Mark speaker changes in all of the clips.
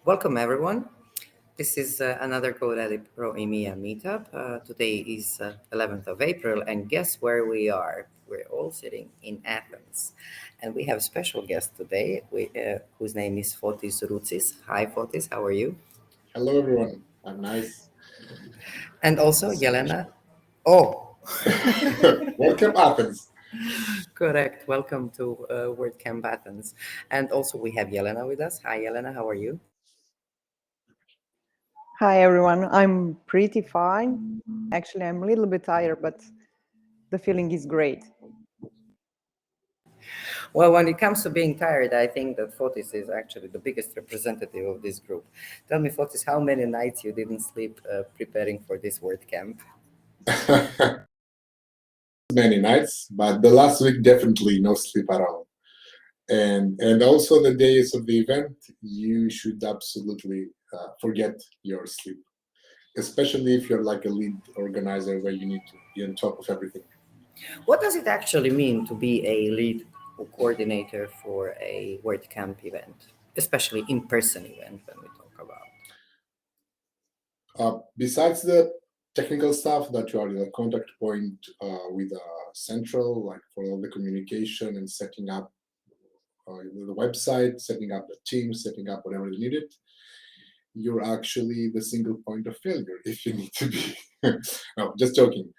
Speaker 1: Welcome, everyone. This is another GoDaddy Pro EMEA meetup. Today is 11th of April, and guess where we are? We're all sitting in Athens. And we have a special guest today, whose name is Fotis Routsis. Hi, Fotis, how are you?
Speaker 2: Hello, everyone. I'm nice.
Speaker 1: And also Yelena. Oh,
Speaker 2: WordCamp Athens.
Speaker 1: correct. Welcome to WordCamp Athens. And also we have Yelena with us. Hi, Yelena, how are you?
Speaker 3: Hi, everyone. I'm pretty fine. Actually, I'm a little bit tired, but the feeling is great.
Speaker 1: Well, when it comes to being tired, I think that Fotis is actually the biggest representative of this group. Tell me, Fotis, how many nights you didn't sleep preparing for this WordCamp?
Speaker 2: Many nights, but the last week definitely no sleep at all. And also the days of the event, you should absolutely forget your sleep, especially if you're like a lead organizer where you need to be on top of everything.
Speaker 1: What does it actually mean to be a lead coordinator for a WordCamp event, especially in-person event when we talk about?
Speaker 2: Besides the technical stuff that you are the contact point with Central, like for all the communication and setting up the website, setting up the team, setting up whatever is needed, you're actually the single point of failure if you need to be. No, just joking.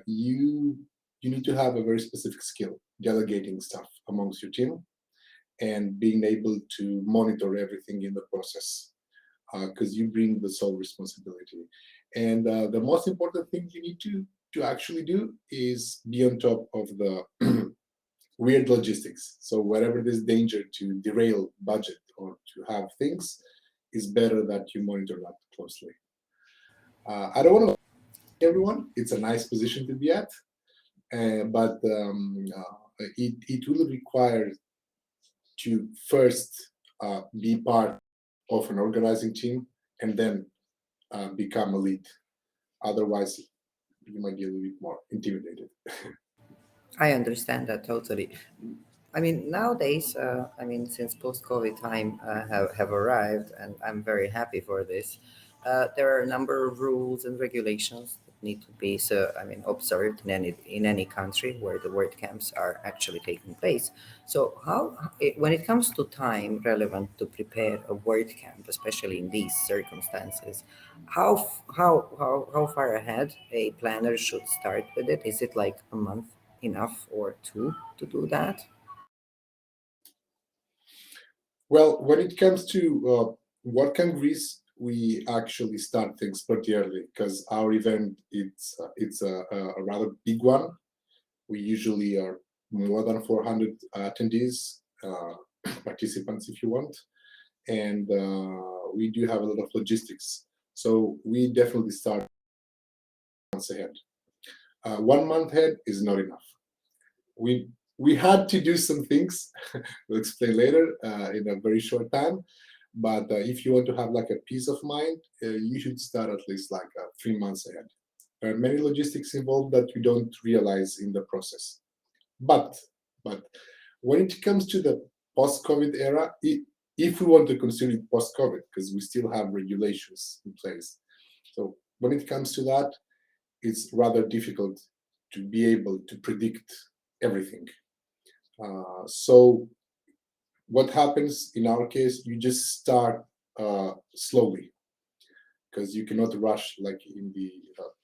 Speaker 2: You need to have a very specific skill, delegating stuff amongst your team and being able to monitor everything in the process because you bring the sole responsibility. And the most important thing you need to actually do is be on top of the weird logistics. So wherever there's danger to derail budget or to have things, it's better that you monitor that closely. I don't want to everyone. It's a nice position to be at, but it will require to first be part of an organizing team and then become a lead. Otherwise, you might be a little bit more intimidated.
Speaker 1: I understand that totally. I mean, nowadays, since post-COVID time have arrived, and I'm very happy for this, there are a number of rules and regulations that need to be, observed in any country where the WordCamps are actually taking place. So, when it comes to time relevant to prepare a WordCamp, especially in these circumstances, how far ahead a planner should start with it? Is it like a month enough or two to do that?
Speaker 2: Well, when it comes to WordCamp Greece, we actually start things pretty early because our event it's a rather big one. We usually are more than 400 attendees, participants, if you want, and we do have a lot of logistics. So we definitely start months ahead. 1 month ahead is not enough. We had to do some things. We'll explain later in a very short time. But if you want to have like a peace of mind, you should start at least like 3 months ahead. There are many logistics involved that you don't realize in the process. But when it comes to the post-COVID era, if we want to consider it post-COVID, because we still have regulations in place. So when it comes to that, it's rather difficult to be able to predict everything. So what happens in our case, you just start slowly because you cannot rush like in the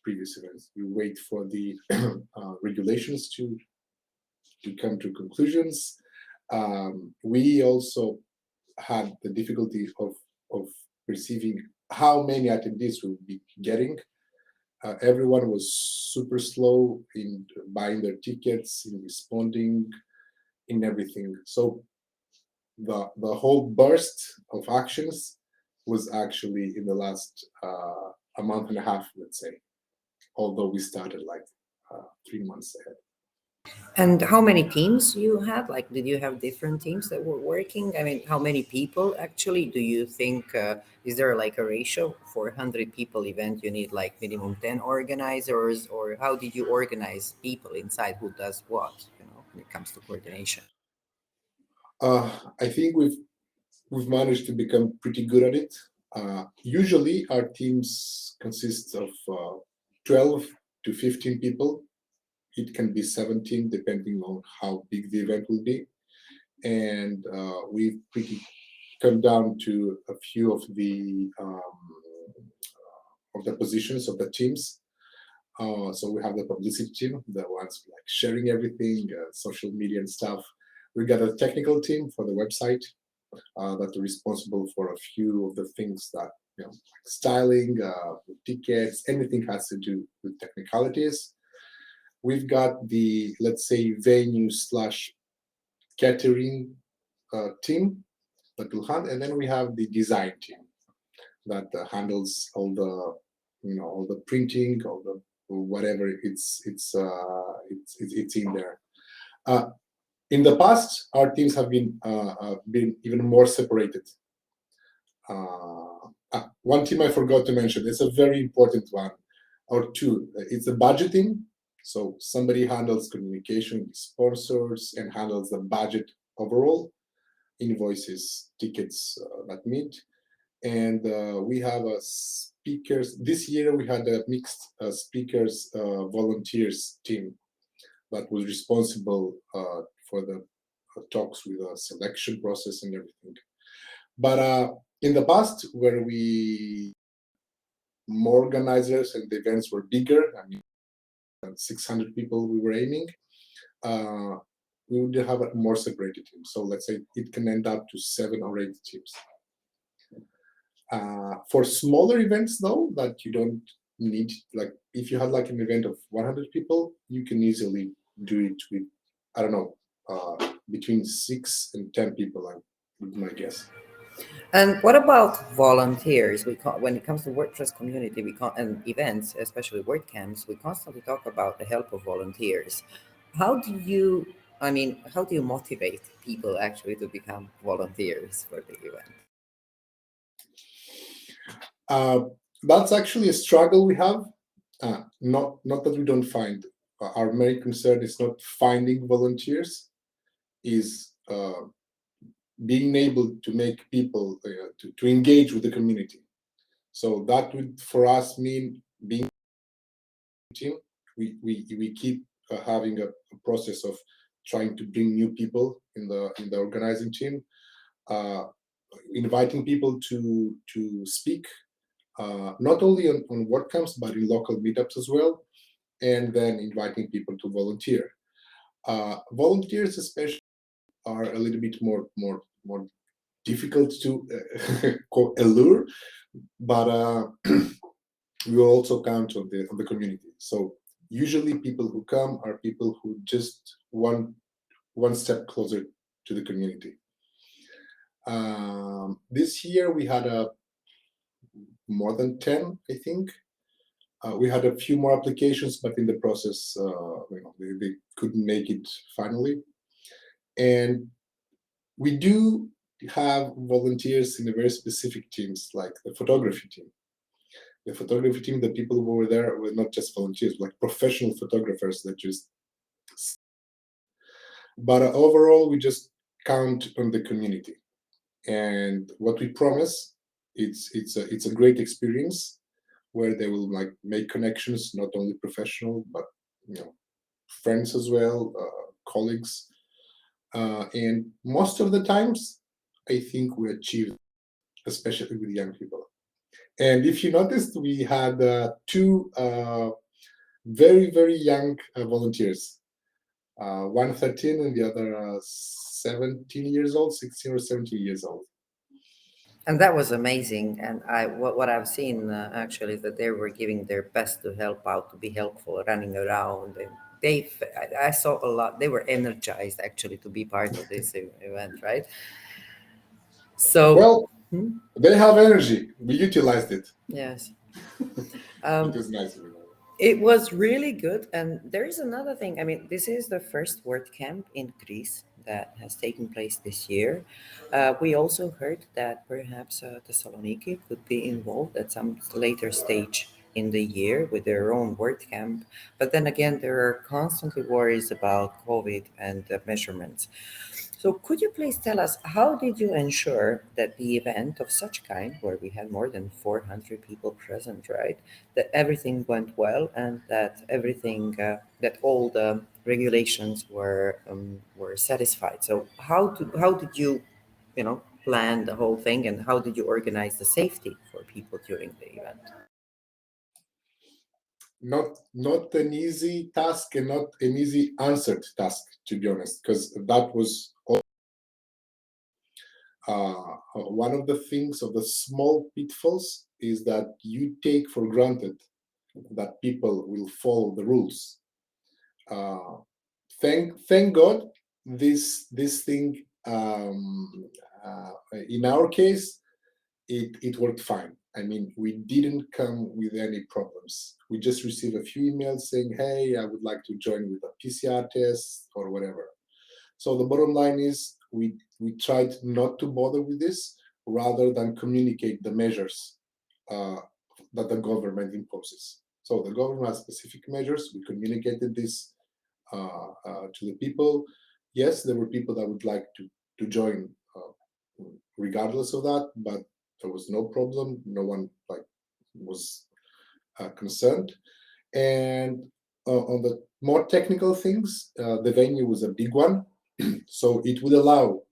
Speaker 2: previous events. You wait for the regulations to come to conclusions. We also had the difficulty of perceiving how many attendees we'll be getting. Everyone was super slow in buying their tickets, in responding, in everything. So the whole burst of actions was actually in the last a month and a half, let's say, although we started like 3 months ahead.
Speaker 1: And how many teams you had? Like, did you have different teams that were working? I mean, how many people actually do you think? Is there like a ratio for 100 people event? You need like minimum 10 organizers, or how did you organize people inside who does what? When it comes to coordination.
Speaker 2: I think we've managed to become pretty good at it. Usually, our teams consist of 12 to 15 people. It can be 17 depending on how big the event will be. And we've pretty come down to a few of the positions of the teams. So we have the publicity team, the ones like sharing everything, social media and stuff. We got a technical team for the website that are responsible for a few of the things that, like styling, tickets, anything has to do with technicalities. We've got the, let's say, venue / catering team that will handle, and then we have the design team that handles all the, all the printing, all the whatever it's in there. In the past, our teams have been even more separated. One team I forgot to mention. It's a very important one, or two. It's the budgeting. So somebody handles communication with sponsors and handles the budget overall, invoices, tickets that meet. And we have speakers. This year we had a mixed speakers volunteers team that was responsible for the talks with the selection process and everything. But in the past, where more organizers and the events were bigger, 600 people we were aiming, we would have a more separated team. So let's say it can end up to 7 or 8 teams. For smaller events, though, that you don't need, like if you had like an event of 100 people, you can easily do it with, I don't know, between 6 and 10 people, I would my guess.
Speaker 1: And what about volunteers? When it comes to WordPress community, and events, especially WordCamps, we constantly talk about the help of volunteers. How do you, how do you motivate people actually to become volunteers for the event?
Speaker 2: That's actually a struggle we have. Not that we don't find. Our main concern is not finding volunteers, is being able to make people to engage with the community. So that would for us mean being a team. We keep having a process of trying to bring new people in the organizing team, inviting people to speak, not only on WordCamps but in local meetups as well, and then inviting people to volunteer. Volunteers especially are a little bit more difficult to allure, but we will also count on the community. So usually people who come are people who just want one step closer to the community. This year we had more than 10, I think. We had a few more applications, but in the process, they couldn't make it finally. And we do have volunteers in the very specific teams, like the photography team. The photography team, the people who were there were not just volunteers, like professional photographers that just. But overall, we just count on the community, and what we promise, it's a great experience where they will like make connections, not only professional but friends as well, colleagues, and most of the times, I think we achieve, especially with young people. And if you noticed, we had 2 very, very young volunteers, one 13 and the other 17 years old, 16 or 17 years old.
Speaker 1: And that was amazing. And what I've seen actually is that they were giving their best to help out, to be helpful, running around. And I saw a lot. They were energized actually to be part of this event, right? So,
Speaker 2: Well, they have energy. We utilized it.
Speaker 1: yes.
Speaker 2: It was nice.
Speaker 1: It was really good. And there is another thing. This is the first WordCamp in Greece that has taken place this year. We also heard that perhaps Thessaloniki could be involved at some later stage in the year with their own WordCamp. But then again, there are constantly worries about COVID and measurements. So could you please tell us, how did you ensure that the event of such kind, where we had more than 400 people present, right, that everything went well and that everything, that all the regulations were satisfied? So how did you, plan the whole thing, and how did you organize the safety for people during the event?
Speaker 2: Not an easy task and not an easy answered task, to be honest, because that was one of the things, of the small pitfalls, is that you take for granted that people will follow the rules. Uh, thank God, this thing, in our case, it worked fine. I mean, we didn't come with any problems. We just received a few emails saying, "Hey, I would like to join with a PCR test or whatever." So the bottom line is, we tried not to bother with this, rather than communicate the measures uh, that the government imposes. So the government has specific measures. We communicated this to the people. Yes, there were people that would like to join regardless of that, but there was no problem. No one was concerned. And on the more technical things, the venue was a big one, so it would allow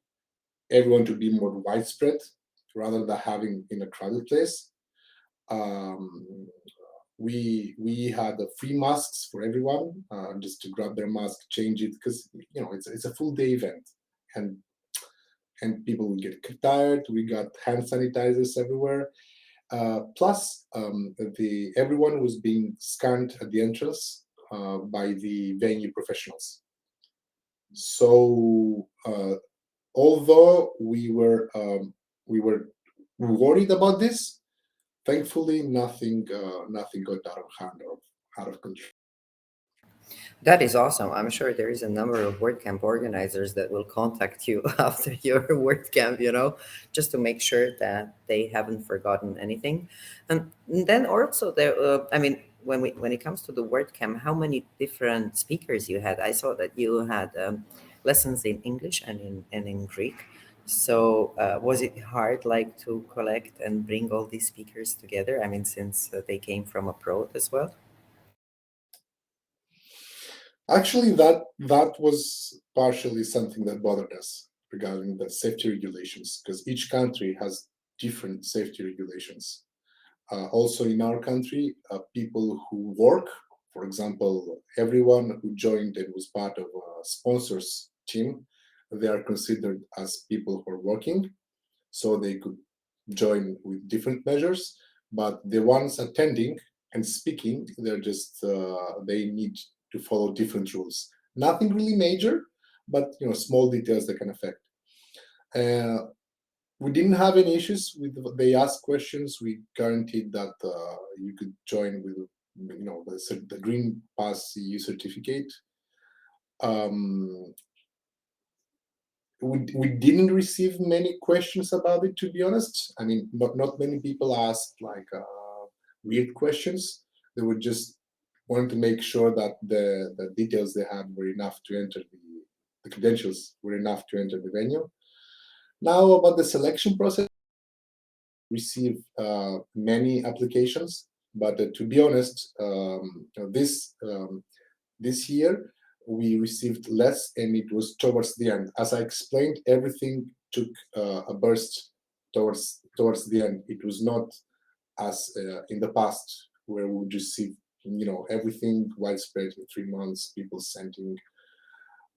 Speaker 2: everyone to be more widespread rather than having in a crowded place. Um, we had free masks for everyone, just to grab their mask, change it, because it's a full day event, and people will get tired. We got hand sanitizers everywhere. Plus, everyone was being scanned at the entrance by the venue professionals. So, although we were worried about this, thankfully nothing got out of hand or out of control.
Speaker 1: That is awesome. I'm sure there is a number of WordCamp organizers that will contact you after your WordCamp, just to make sure that they haven't forgotten anything. And then also there, I mean, when it comes to the WordCamp, how many different speakers you had? I saw that you had lessons in English and in Greek. So was it hard, like, to collect and bring all these speakers together? I mean, since they came from abroad as well.
Speaker 2: Actually, that was partially something that bothered us regarding the safety regulations, because each country has different safety regulations. Also, in our country, people who work, for example, everyone who joined and was part of a sponsors team, they are considered as people who are working, so they could join with different measures. But the ones attending and speaking, they need to follow different rules. Nothing really major, but small details that can affect. Uh, we didn't have any issues with. They asked questions. We guaranteed that you could join with the green pass EU certificate. Um, we didn't receive many questions about it, to be honest. I mean, not many people asked weird questions. They would just want to make sure that the details they had were enough to enter the credentials were enough to enter the venue. Now, about the selection process, receive many applications, but to be honest, this year we received less, and it was towards the end. As I explained, everything took a burst towards the end. It was not as in the past, where we would receive everything widespread in 3 months, people sending.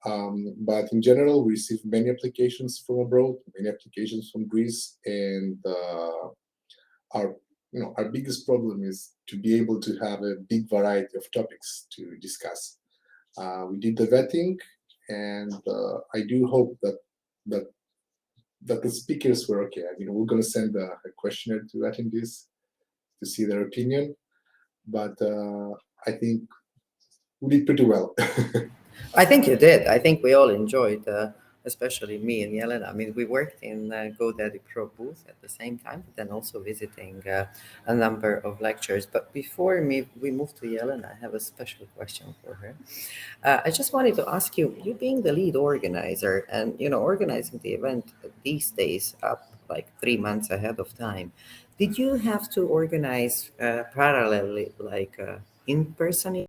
Speaker 2: But in general, we received many applications from abroad, many applications from Greece, and our biggest problem is to be able to have a big variety of topics to discuss. We did the vetting, and I do hope that the speakers were okay. I mean, we're going to send a questionnaire to attendees to see their opinion, but I think we did pretty well.
Speaker 1: I think you did. I think we all enjoyed especially me and Yelena. I mean, we worked in GoDaddy Pro booth at the same time, but then also visiting a number of lectures. But before we move to Yelena, I have a special question for her. I just wanted to ask you, you being the lead organizer and, organizing the event these days up like 3 months ahead of time, did you have to organize parallelly like in-person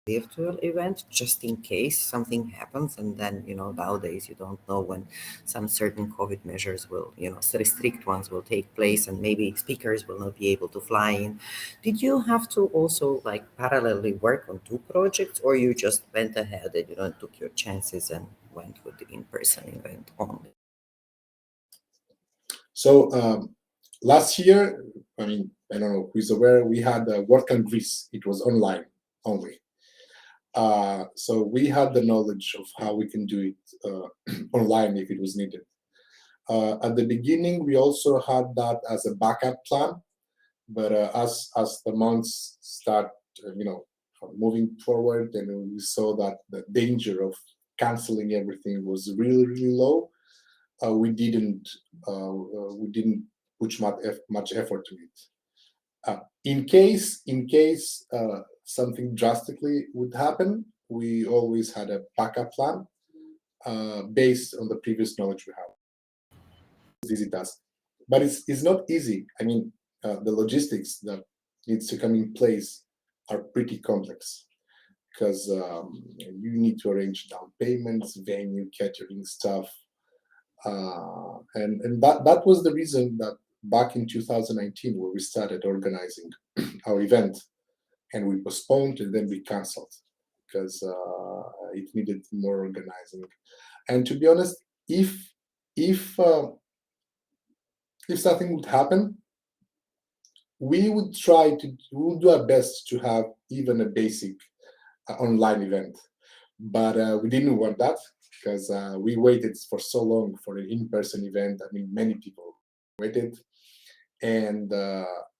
Speaker 1: virtual event just in case something happens? And then, nowadays you don't know when some certain COVID measures will, strict ones will take place and maybe speakers will not be able to fly in. Did you have to also like parallelly work on two projects, or you just went ahead and, took your chances and went with the in-person event only?
Speaker 2: So last year, I mean, I don't know who's aware, we had WordCamp Greece. It was online only. So we had the knowledge of how we can do it online if it was needed. At the beginning, we also had that as a backup plan, but as the months start, moving forward, and we saw that the danger of canceling everything was really, really low. We didn't put much effort to it. In case something drastically would happen, we always had a backup plan based on the previous knowledge we have. It's easy task, but it's not easy. I mean, the logistics that needs to come in place are pretty complex because you need to arrange down payments, venue, catering stuff, and that was the reason that back in 2019, where we started organizing our event, and we postponed and then we canceled because it needed more organizing. And to be honest, if something would happen, we would do our best to have even a basic online event, but we didn't want that because we waited for so long for an in-person event. I mean, many people waited, and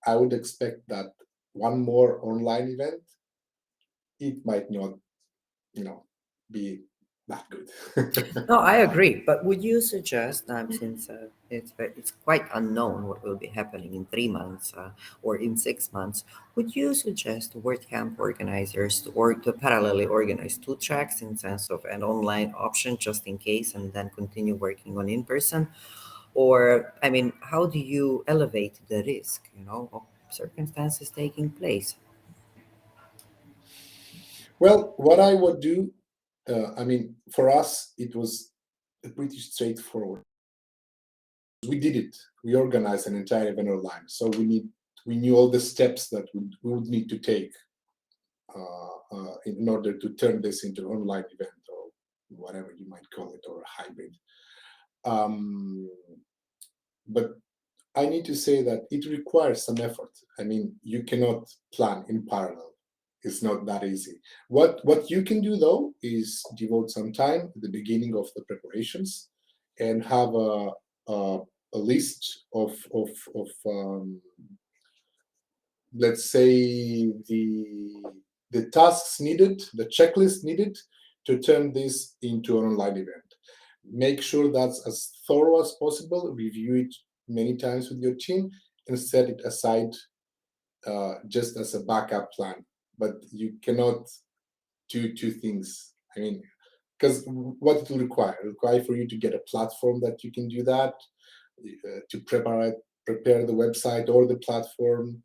Speaker 2: I would expect that one more online event, it might not, be that good.
Speaker 1: No, I agree. But would you suggest, since it's quite unknown what will be happening in 3 months or in 6 months, would you suggest WordCamp organizers to parallelly organize two tracks in sense of an online option just in case, and then continue working on in person? Or, I mean, how do you elevate the risk, of circumstances taking place?
Speaker 2: Well, what I would do, I mean, for us, it was pretty straightforward. We did it. We organized an entire event online, so we knew all the steps that we would need to take in order to turn this into an online event, or whatever you might call it, or a hybrid. But I need to say that it requires some effort. I mean, you cannot plan in parallel. It's not that easy. What you can do though is devote some time at the beginning of the preparations and have a list of let's say the tasks needed, the checklist needed to turn this into an online event. Make sure that's as thorough as possible. Review it many times with your team and set it aside just as a backup plan. But you cannot do two things. I mean, because what it will require? It will require for you to get a platform that you can do that, to prepare the website or the platform,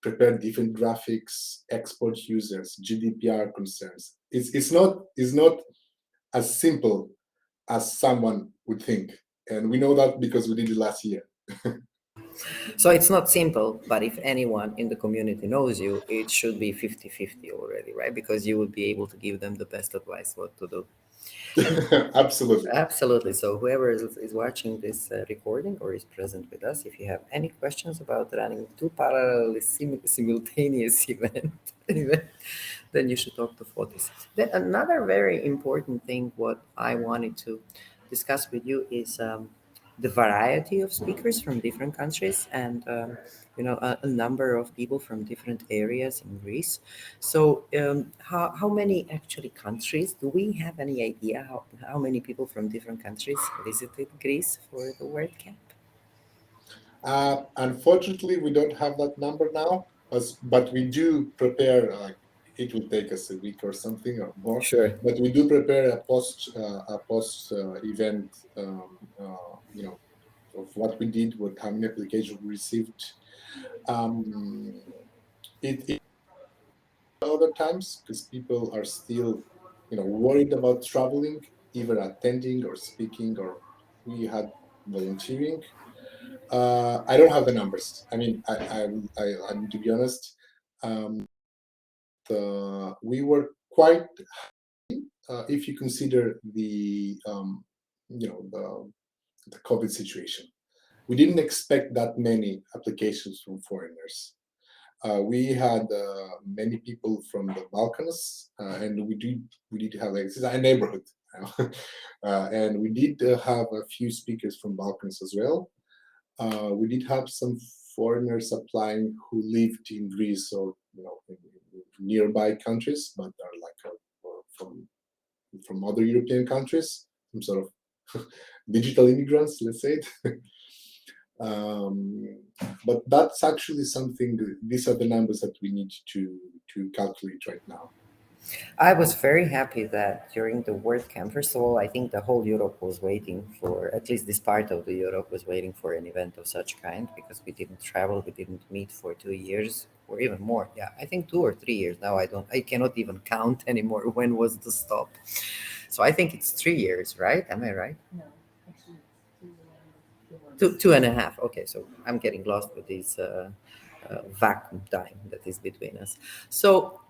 Speaker 2: prepare different graphics, export users, GDPR concerns. It's not as simple as someone would think, and we know that because we did it last year.
Speaker 1: So it's not simple, but if anyone in the community knows you, it should be 50-50 already, right? Because you would be able to give them the best advice what to do. And
Speaker 2: Absolutely.
Speaker 1: absolutely. So whoever is watching this recording or is present with us, if you have any questions about running two parallel simultaneous event, then you should talk to Fotis. Then another very important thing what I wanted to discuss with you is the variety of speakers from different countries and a number of people from different areas in Greece. So how many actually countries do we have any idea how many people from different countries visited Greece for the WordCamp?
Speaker 2: Unfortunately, we don't have that number now, but we do prepare. It will take us a week or something or more,
Speaker 1: Sure.
Speaker 2: but we do prepare a post event. Of what we did, what how many applications we received. Um, it other times because people are still, worried about traveling, either attending or speaking, or we had volunteering. I don't have the numbers. I mean, I'm to be honest. Um, we were quite, if you consider you know, the COVID situation. We didn't expect that many applications from foreigners. We had many people from the Balkans, and we did have like this is a neighborhood, and we did have a few speakers from Balkans as well. We did have some foreigners applying who lived in Greece or in nearby countries, but are like from other European countries, some sort of digital immigrants, let's say it. Um, but that's actually something. These are the numbers that we need to calculate right now.
Speaker 1: I was very happy that during the WordCamp, first of all, I think the whole Europe was waiting for, at least this part of the Europe was waiting for an event of such kind because we didn't travel, we didn't meet for 2 years or even more. Yeah, I think 2 or 3 years now. I cannot even count anymore when was the stop. So I think it's 3 years, right? Am I right? Two and a half. Okay, so I'm getting lost with this vacuum time that is between us. So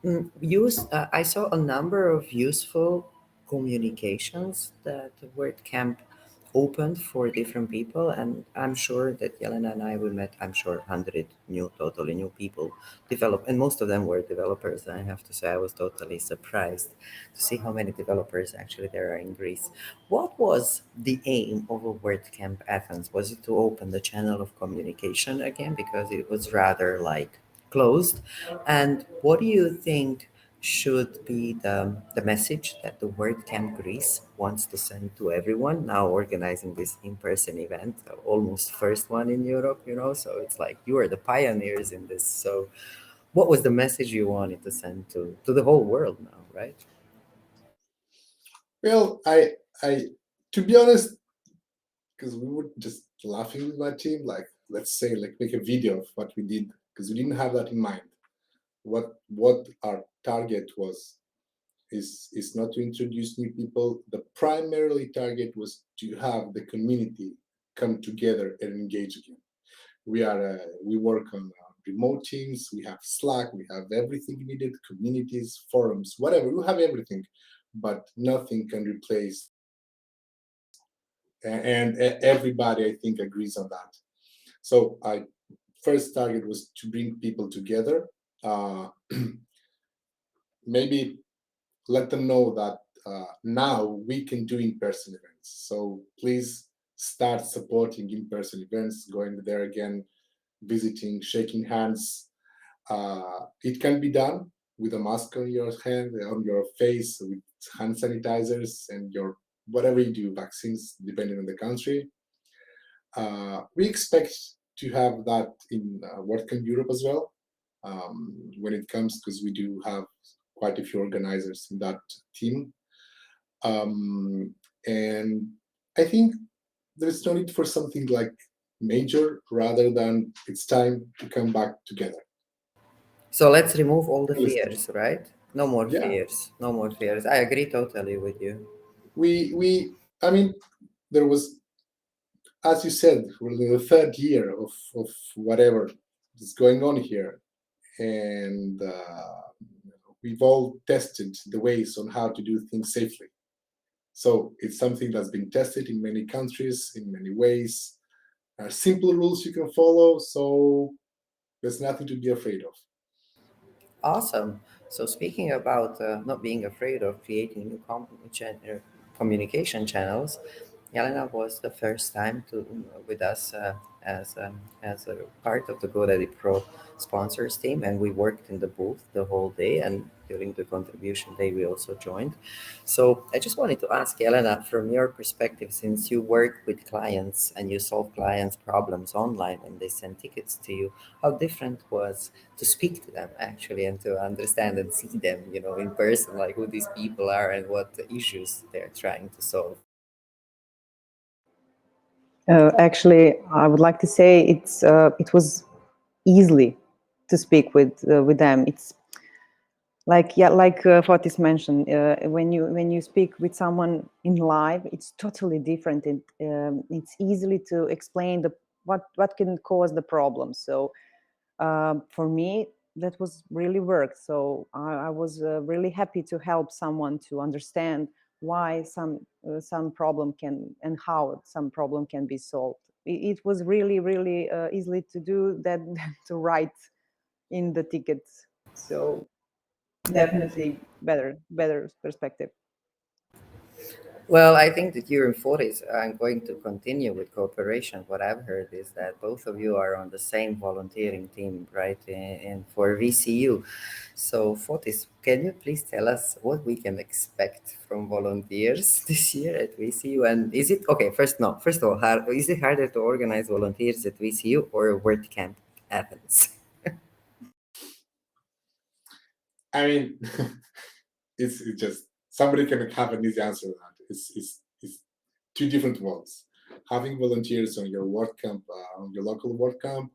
Speaker 1: I saw a number of useful communications that WordCamp opened for different people, and I'm sure that Yelena and I we met. I'm sure 100 totally new people develop, and most of them were developers. I have to say I was totally surprised to see how many developers actually there are in Greece. What was the aim of a WordCamp Athens? Was it to open the channel of communication again because it was rather like closed? And what do you think should be the message that the WordCamp Greece wants to send to everyone now organizing this in-person event, almost first one in Europe, so it's like you are the pioneers in this. So what was the message you wanted to send to the whole world now, right?
Speaker 2: Well, I, to be honest, because we were just laughing with my team, like let's say, like make a video of what we did, because we didn't have that in mind. What our target was is not to introduce new people. The primarily target was to have the community come together and engage again. We work on remote teams. We have Slack. We have everything needed. Communities, forums, whatever. We have everything, but nothing can replace. And everybody, I think, agrees on that. So I first target was to bring people together. Uh, Maybe let them know that now we can do in-person events. So please start supporting in-person events, going there again, visiting, shaking hands. It can be done with a mask on your hand, on your face, with hand sanitizers, and your whatever you do, vaccines, depending on the country. We expect to have that in WordCamp Europe as well when it comes, because we do have quite a few organizers in that team. And I think there's no need for something like major, rather than it's time to come back together.
Speaker 1: So let's remove all the
Speaker 2: Listen,
Speaker 1: fears, right? No more
Speaker 2: yeah,
Speaker 1: fears. No more fears. I agree totally with you.
Speaker 2: I mean, there was, as you said, we're in the third year of whatever is going on here, and we've all tested the ways on how to do things safely. So it's something that's been tested in many countries in many ways. Simple rules you can follow, so there's nothing to be afraid of.
Speaker 1: Awesome. So speaking about not being afraid of creating new communication channels, Elena was the first time to with us as a part of the GoDaddy Pro sponsors team, and we worked in the booth the whole day. And during the contribution day, we also joined. So I just wanted to ask Elena, from your perspective, since you work with clients and you solve clients' problems online, and they send tickets to you, how different was to speak to them actually and to understand and see them, in person, like who these people are and what the issues they're trying to solve.
Speaker 3: Actually, I would like to say it was easily to speak with them. It's like, yeah, like Fotis mentioned, when you speak with someone in live, it's totally different, and it's easily to explain what can cause the problem. So for me, that was really worked. So I was really happy to help someone to understand why some problem can, and how some problem can be solved. It was really, really easily to do that to write in the tickets. So definitely better perspective.
Speaker 1: Well, I think that you and Fortis are going to continue with cooperation. What I've heard is that both of you are on the same volunteering team, right? And for VCU. So, Fortis, can you please tell us what we can expect from volunteers this year at VCU? And is it okay? First, no. First of all, is it harder to organize volunteers at VCU or WordCamp Athens?
Speaker 2: I mean, it's just somebody can have an easy answer to that. It's two different worlds. Having volunteers on your WordCamp, on your local WordCamp,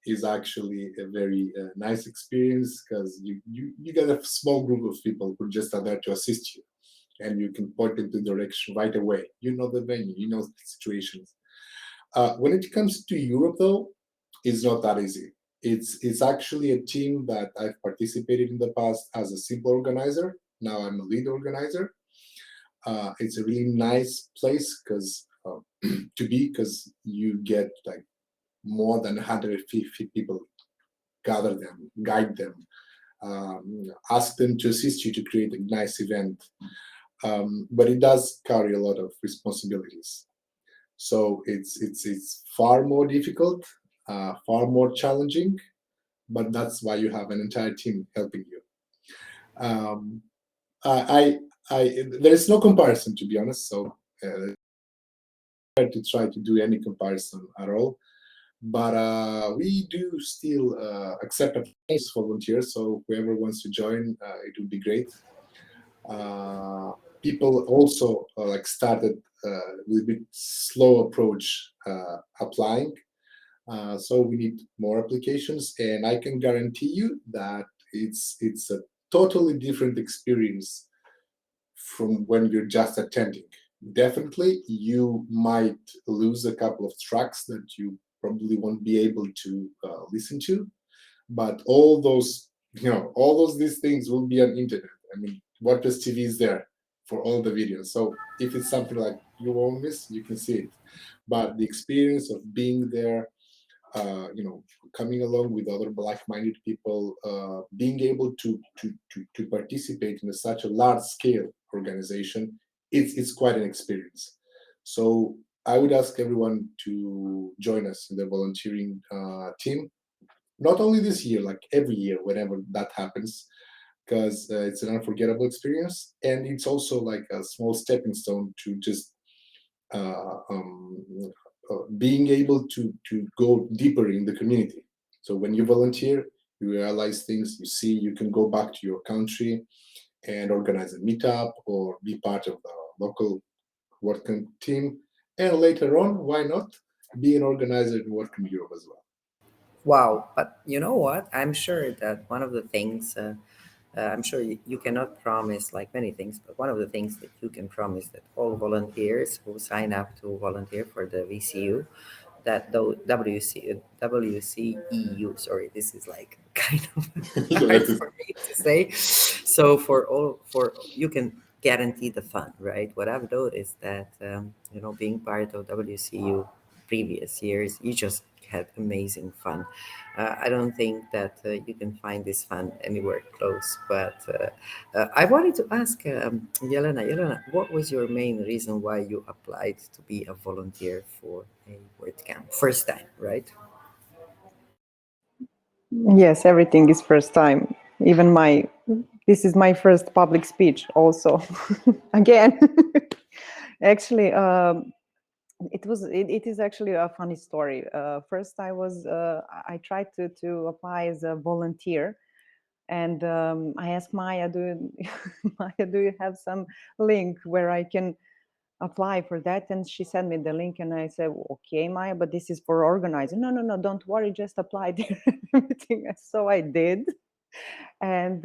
Speaker 2: is actually a very nice experience because you get a small group of people who just are there to assist you, and you can point into direction right away. You know the venue, you know the situations. When it comes to Europe, though, it's not that easy. It's actually a team that I've participated in the past as a simple organizer. Now I'm a lead organizer. It's a really nice place because to be, because you get like more than 150 people, gather them, guide them, ask them to assist you to create a nice event. But it does carry a lot of responsibilities. So it's far more difficult, far more challenging, but that's why you have an entire team helping you. Um, there is no comparison, to be honest. So to try to do any comparison at all. But we do still accept applications for volunteers. So whoever wants to join, it would be great. People also like started with a bit slow approach applying. So we need more applications, and I can guarantee you that it's a totally different experience from when you're just attending. Definitely, you might lose a couple of tracks that you probably won't be able to listen to, but all these things will be on internet. I mean, WordPress TV is there for all the videos. So if it's something like you won't miss, you can see it. But the experience of being there, coming along with other like-minded people, being able to participate in such a large-scale organization, it's quite an experience. So I would ask everyone to join us in the volunteering team. Not only this year, like every year, whenever that happens, because it's an unforgettable experience, and it's also like a small stepping stone to just uh, um, being able to go deeper in the community. So when you volunteer, you realize things, you see, you can go back to your country and organize a meetup or be part of the local WordCamp team. And later on, why not be an organizer in WordCamp Europe as well?
Speaker 1: Wow, but you know what? I'm sure that one of the things, I'm sure you cannot promise like many things, but one of the things that you can promise that all volunteers who sign up to volunteer for the VCU, that the WCEU, sorry, this is like kind of hard
Speaker 2: Let us.
Speaker 1: for me to say. So for you can guarantee the fun, right? What I've noticed that, being part of WCU previous years, you just had amazing fun. I don't think that you can find this fun anywhere close. But I wanted to ask Yelena. Yelena, what was your main reason why you applied to be a volunteer for a WordCamp? First time, right?
Speaker 3: Yes, everything is first time. Even this is my first public speech also. Again. Actually, it is actually a funny story. First, I tried to apply as a volunteer, and I asked Maya, Maya, do you have some link where I can apply for that? And she sent me the link, and I said, okay, Maya, but this is for organizing. No, no, no, don't worry, just apply there. Everything. So I did, and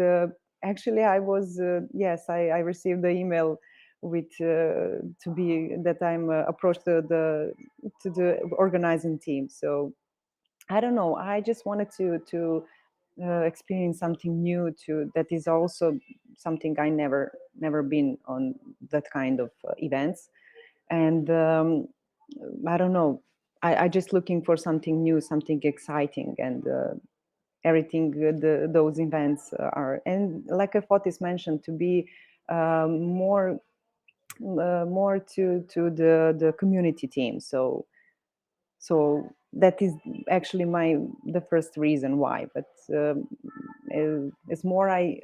Speaker 3: actually, I was yes, I received the email with to be that I'm approached to the organizing team. So I don't know. I just wanted to experience something new. That is also something I never been on that kind of events, and I don't know. I just looking for something new, something exciting, and everything those events are. And like Fotis mentioned, to be more to the community team. So that is actually the first reason why. But it's more I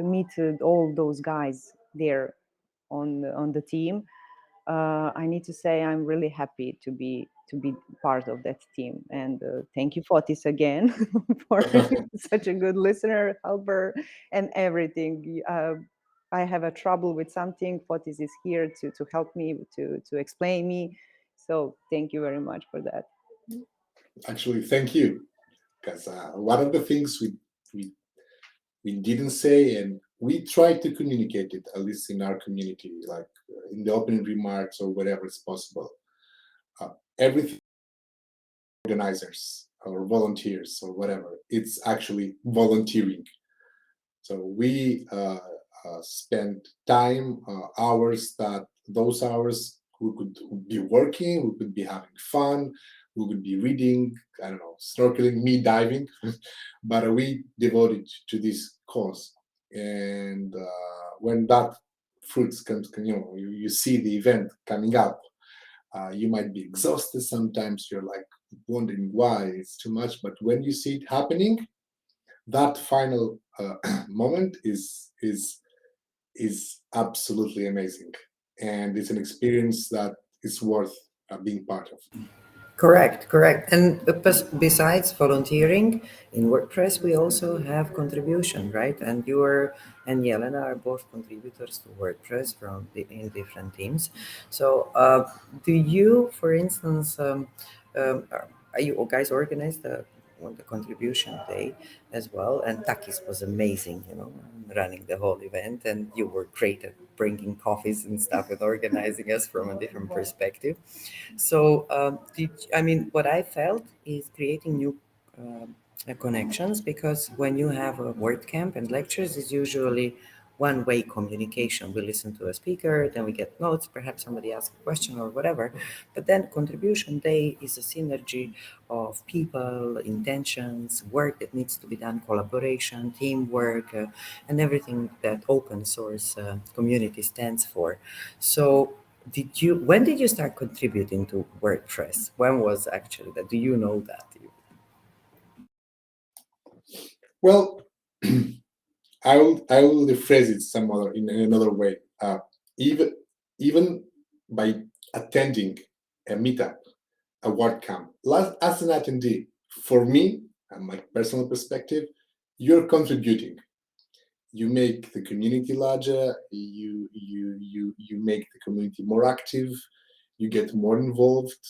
Speaker 3: meet all those guys there on the team. I need to say I'm really happy to be part of that team. And thank you, Fotis, again for such a good listener, helper, and everything. I have a trouble with something. Fotis is here to help me to explain me. So thank you very much for that.
Speaker 2: Actually, thank you, because one of the things we we didn't say, and we try to communicate it, at least in our community, like in the opening remarks or whatever is possible. Everything, organizers or volunteers or whatever, it's actually volunteering. So we spend time, hours, that those hours we could be working, we could be having fun, we could be reading, I don't know, snorkeling, me diving, but we devoted to this cause. And when that fruits comes, you see the event coming up, you might be exhausted sometimes, you're like wondering why it's too much, but when you see it happening, that final moment is absolutely amazing, and it's an experience that is worth being part of.
Speaker 1: Correct, correct. And besides volunteering in WordPress, we also have contribution, right? And and Yelena are both contributors to WordPress in different teams. So, do you, for instance, are you guys organized the contribution day as well? And Takis was amazing, running the whole event, and you were great at bringing coffees and stuff and organizing us from a different perspective. So, I mean, what I felt is creating new connections, because when you have a WordCamp and lectures, is usually one-way communication. We listen to a speaker, then we get notes, perhaps somebody asks a question or whatever. But then contribution day is a synergy of people, intentions, work that needs to be done, collaboration, teamwork, and everything that open source community stands for. So when did you start contributing to WordPress? When was actually that? Do you know that?
Speaker 2: Well, I will rephrase it some other in another way. Even even by attending a meetup, a WordCamp, as an attendee, for me and my personal perspective, you're contributing. You make the community larger. You make the community more active. You get more involved.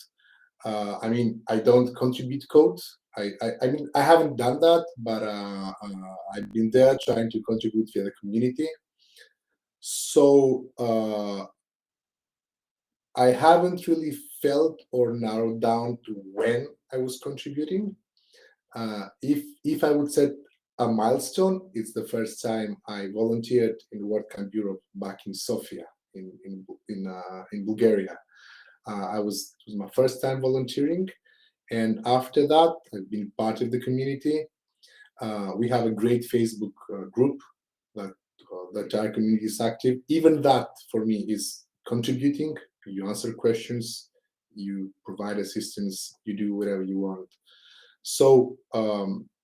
Speaker 2: I mean, I don't contribute code. I mean, I haven't done that, but I've been there trying to contribute via the community. So I haven't really felt or narrowed down to when I was contributing. If I would set a milestone, it's the first time I volunteered in WordCamp Europe back in Sofia, in Bulgaria. It was my first time volunteering, And after that, I've been part of the community. We have a great Facebook group that the entire community is active. Even that, for me, is contributing. You answer questions, you provide assistance, you do whatever you want. So,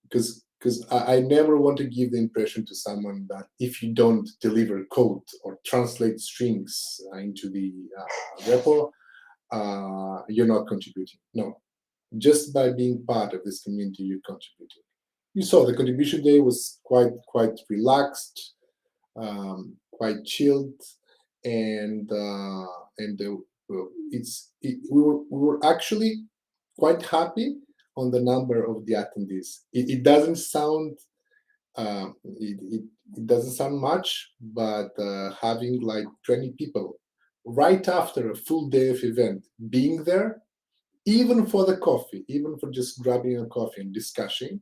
Speaker 2: because I never want to give the impression to someone that if you don't deliver code or translate strings into the repo, you're not contributing. No, just by being part of this community, you're contributing. You saw the contribution day was quite relaxed, quite chilled, and we were actually quite happy on the number of the attendees. It doesn't sound it doesn't sound much, but having like 20 people right after a full day of event being there, even for the coffee, even for just grabbing a coffee and discussing,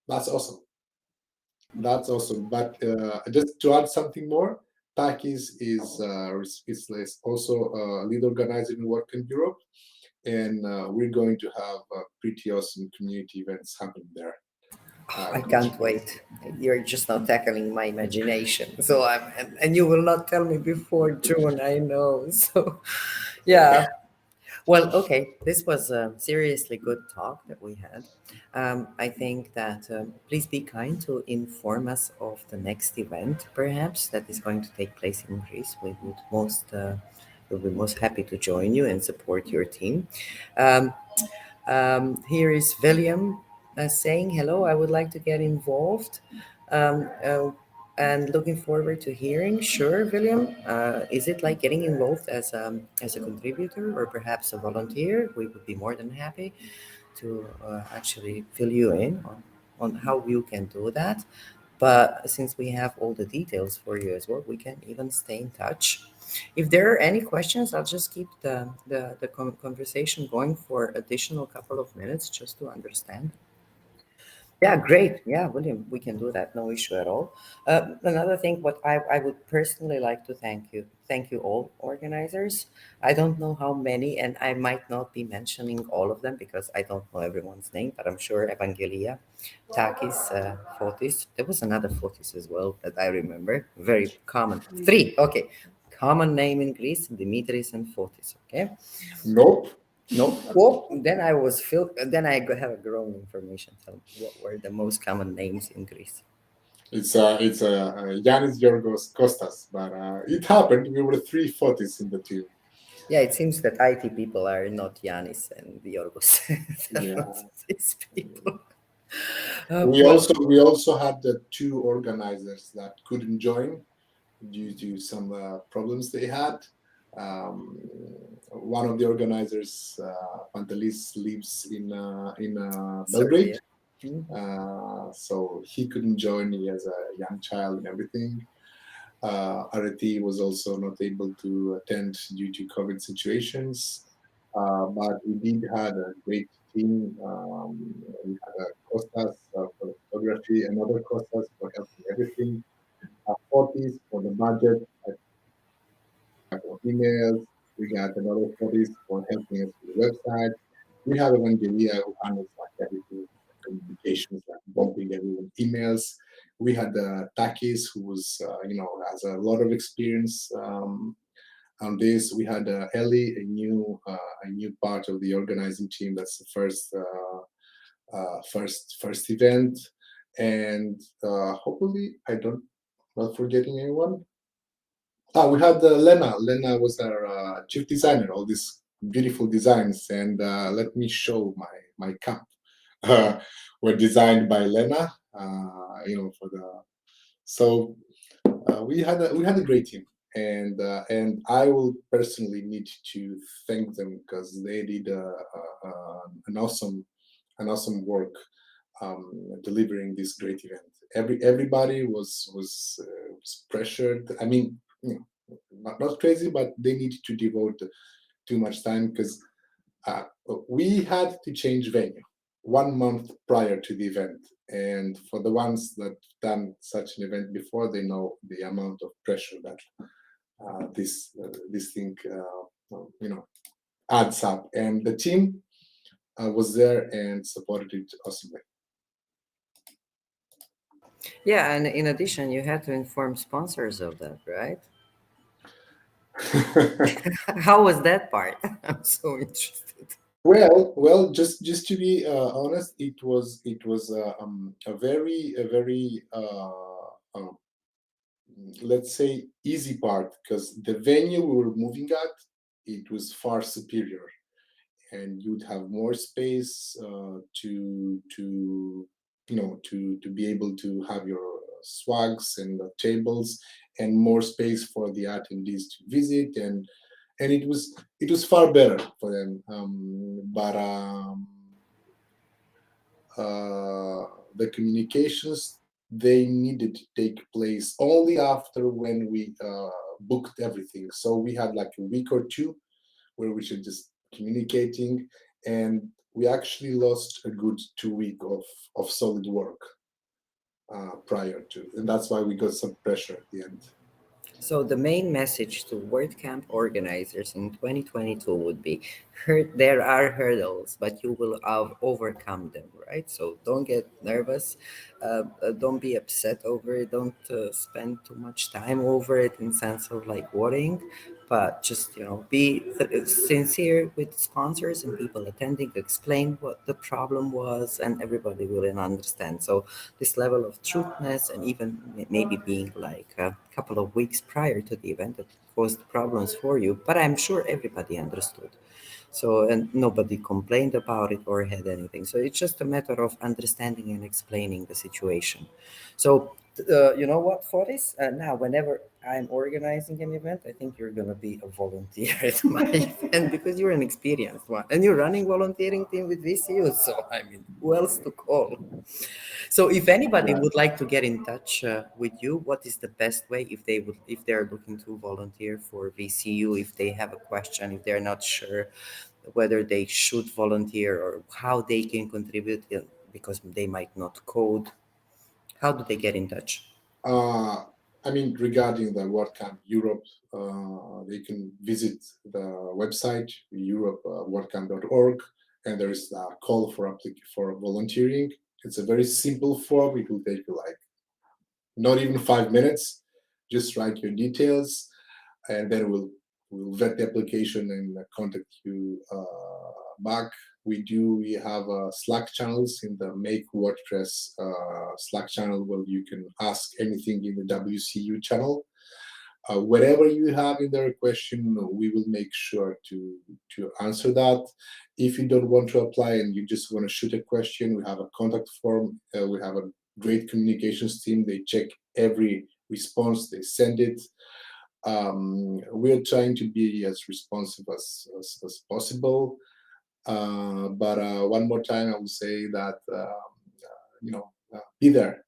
Speaker 2: that's awesome. That's awesome. But just to add something more, Takis is also a lead organizer in WordCamp Europe, and we're going to have pretty awesome community events happening there.
Speaker 1: I can't wait. You're just now tackling my imagination. So and you will not tell me before June, I know. So, yeah. Well, okay. This was a seriously good talk that we had. I think that please be kind to inform us of the next event, perhaps that is going to take place in Greece. We'll be most happy to join you and support your team. Um, Here is William saying, hello, I would like to get involved um, uh, and looking forward to hearing. Sure, William. Is it like getting involved as a contributor or perhaps a volunteer? We would be more than happy to actually fill you in on how you can do that. But since we have all the details for you as well, we can even stay in touch. If there are any questions, I'll just keep the conversation going for additional couple of minutes just to understand. Yeah, great. Yeah, William, we can do that. No issue at all. Another thing, what I would personally like to thank you all organizers. I don't know how many, and I might not be mentioning all of them because I don't know everyone's name, but I'm sure Evangelia, Takis, Fotis. There was another Fotis as well that I remember. Very common. Three. Okay. Common name in Greece, Dimitris and Fotis. Okay.
Speaker 2: Nope.
Speaker 1: No. Well, then I was filled. Then have a grown information. Tell me what were the most common names in Greece.
Speaker 2: It's Yanis Yorgos Kostas, but it happened. We were 340s in the team.
Speaker 1: Yeah, it seems that IT people are not Yanis and Yorgos. They're
Speaker 2: Yeah.
Speaker 1: not these people.
Speaker 2: We
Speaker 1: Well,
Speaker 2: also had the two organizers that couldn't join due to some problems they had. Um, one of the organizers, Pantelis, lives in Belgrade,
Speaker 1: Serbia. Mhm.
Speaker 2: so he couldn't join. He has a young child and everything. RT was also not able to attend due to COVID situations. But we did had a great team. We had a Costas for photography, another Costas for helping everything. 40s for the budget, for emails. We got another 40s for helping us with the website. We have Evangelia who handles like everything, communications, like bumping everyone emails. We had Takis who was, has a lot of experience on this. We had Ellie, a new part of the organizing team. That's the first event, and hopefully I don't not forgetting anyone. We had Lena. Lena was our chief designer. All these beautiful designs, and let me show my cup. Were designed by Lena. For the so we had a great team, and I will personally need to thank them because they did an awesome work delivering this great event. Everybody was pressured. I mean, not crazy, but they needed to devote too much time because uh, we had to change venue 1 month prior to the event. And for the ones that done such an event before, they know the amount of pressure that this thing adds up. And the team was there and supported it awesomely.
Speaker 1: Yeah, and in addition, you had to inform sponsors of that, right? How was that part? I'm so interested.
Speaker 2: Well, just to be honest, it was a very let's say easy part, because the venue we were moving at, it was far superior, and you'd have more space to be able to have your swags and tables, and more space for the attendees to visit, and it was far better for them. The communications, they needed to take place only after when we booked everything. So we had like a week or two where we should just communicating, and we actually lost a good 2 week of solid work prior to, and that's why we got some pressure at the end.
Speaker 1: So the main message to WordCamp organizers in 2022 would be: there are hurdles, but you will overcome them, right? So don't get nervous, don't be upset over it, don't spend too much time over it in sense of like worrying, but just be sincere with sponsors and people attending, explain what the problem was, and everybody will understand. So this level of truthness, and even maybe being like a couple of weeks prior to the event, that caused problems for you, but I'm sure everybody understood. So, and nobody complained about it or had anything. So it's just a matter of understanding and explaining the situation. So, you know what, for this, now, whenever I'm organizing an event, I think you're going to be a volunteer at my event, because you're an experienced one and you're running volunteering team with VCU. So, I mean, who else to call? So if anybody
Speaker 2: Yeah.
Speaker 1: would like to get in touch with you, what is the best way, if they're looking to volunteer for VCU, if they have a question, if they're not sure whether they should volunteer or how they can contribute, because they might not code, how do they get in touch?
Speaker 2: Uh, I mean, regarding the WordCamp Europe, they can visit the website europewordcamp.org, and there is a call for volunteering. It's a very simple form. It will take you like not even 5 minutes. Just write your details, and then we'll vet the application and contact you back. We have Slack channels in the Make WordPress Slack channel, where you can ask anything in the WCU channel. Whatever you have in there question, we will make sure to answer that. If you don't want to apply and you just want to shoot a question, we have a contact form. We have a great communications team. They check every response, they send it. We're trying to be as responsive as possible. But one more time, I will say that be there,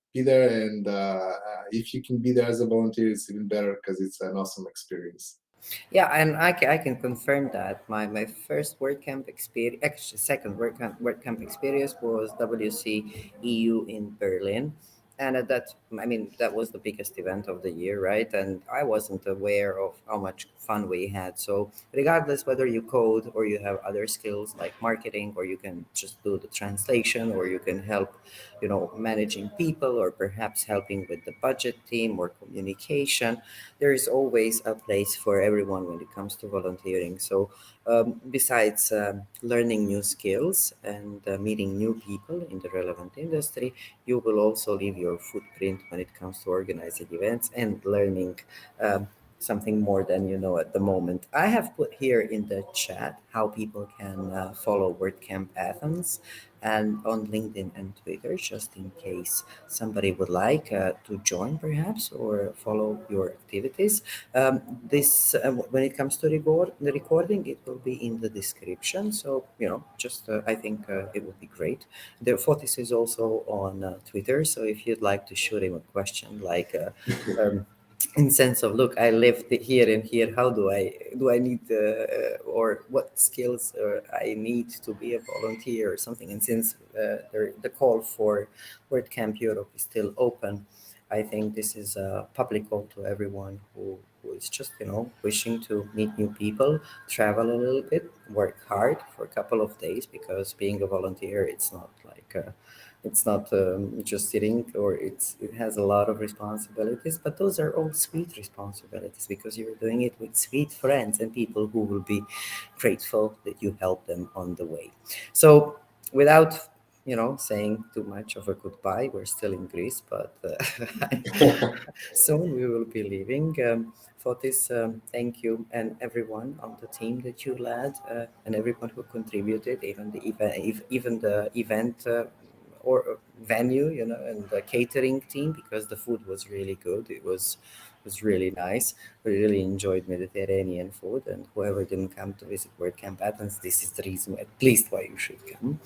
Speaker 2: and if you can be there as a volunteer, it's even better, because it's an awesome experience.
Speaker 1: Yeah, and I can confirm that my first WordCamp experience, actually second WordCamp experience, was WCEU in Berlin. And at that, I mean, that was the biggest event of the year, right? And I wasn't aware of how much fun we had. So, regardless whether you code or you have other skills like marketing, or you can just do the translation, or you can help, managing people, or perhaps helping with the budget team or communication, there is always a place for everyone when it comes to volunteering. So, besides learning new skills and meeting new people in the relevant industry, you will also leave your footprint when it comes to organizing events and learning something more than you know at the moment. I have put here in the chat how people can follow WordCamp Athens and on LinkedIn and Twitter, just in case somebody would like to join perhaps or follow your activities. This When it comes to the recording, it will be in the description. So just I think it would be great. The Fotis is also on Twitter, so if you'd like to shoot him a question like. In sense of, look, I live here and here, how do I need or what skills I need to be a volunteer or something. And since the call for WordCamp Europe is still open, I think this is a public call to everyone who who is just, wishing to meet new people, travel a little bit, work hard for a couple of days, because being a volunteer, it's not like it's not just sitting, or it has a lot of responsibilities, but those are all sweet responsibilities, because you're doing it with sweet friends and people who will be grateful that you help them on the way. So without saying too much of a goodbye, we're still in Greece, but soon we will be leaving. For this, thank you, and everyone on the team that you led, and everyone who contributed, even the event or venue, and the catering team, because the food was really good. It was really nice. We really enjoyed Mediterranean food, and whoever didn't come to visit WordCamp Athens, this is the reason at least why you should come.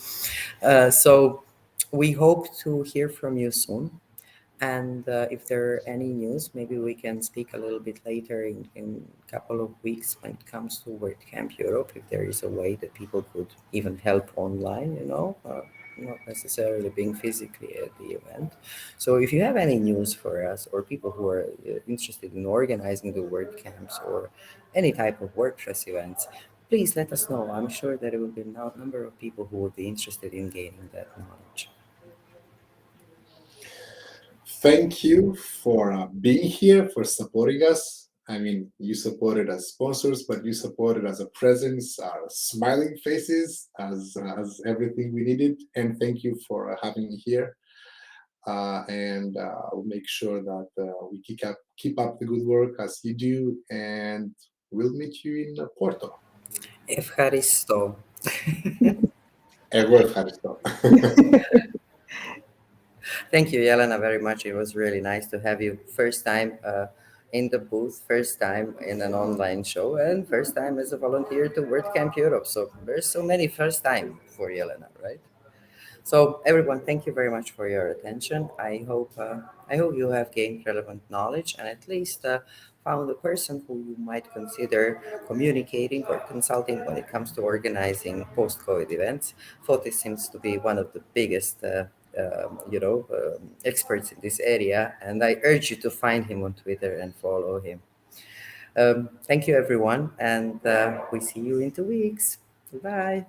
Speaker 1: So we hope to hear from you soon. And if there are any news, maybe we can speak a little bit later in a couple of weeks when it comes to WordCamp Europe, if there is a way that people could even help online, not necessarily being physically at the event. So if you have any news for us, or people who are interested in organizing the WordCamps or any type of WordPress events, please let us know. I'm sure that there will be a number of people who would be interested in gaining that knowledge.
Speaker 2: Thank you for being here, for supporting us. I mean, you supported as sponsors, but you supported as a presence, our smiling faces, as everything we needed. And thank you for having me here. And we'll make sure that we keep up the good work as you do, and we'll meet you in Porto.
Speaker 1: Ευχαριστώ.
Speaker 2: Εγώ ευχαριστώ.
Speaker 1: Thank you, Yelena, very much. It was really nice to have you. First time in the booth, first time in an online show, and first time as a volunteer to WordCamp Europe. So there's so many first time for Yelena, right? So everyone, thank you very much for your attention. I hope you have gained relevant knowledge, and at least found a person who you might consider communicating or consulting when it comes to organizing post-COVID events. Fotis seems to be one of the biggest experts in this area, and I urge you to find him on Twitter and follow him. Thank you, everyone, and we see you in 2 weeks. Bye.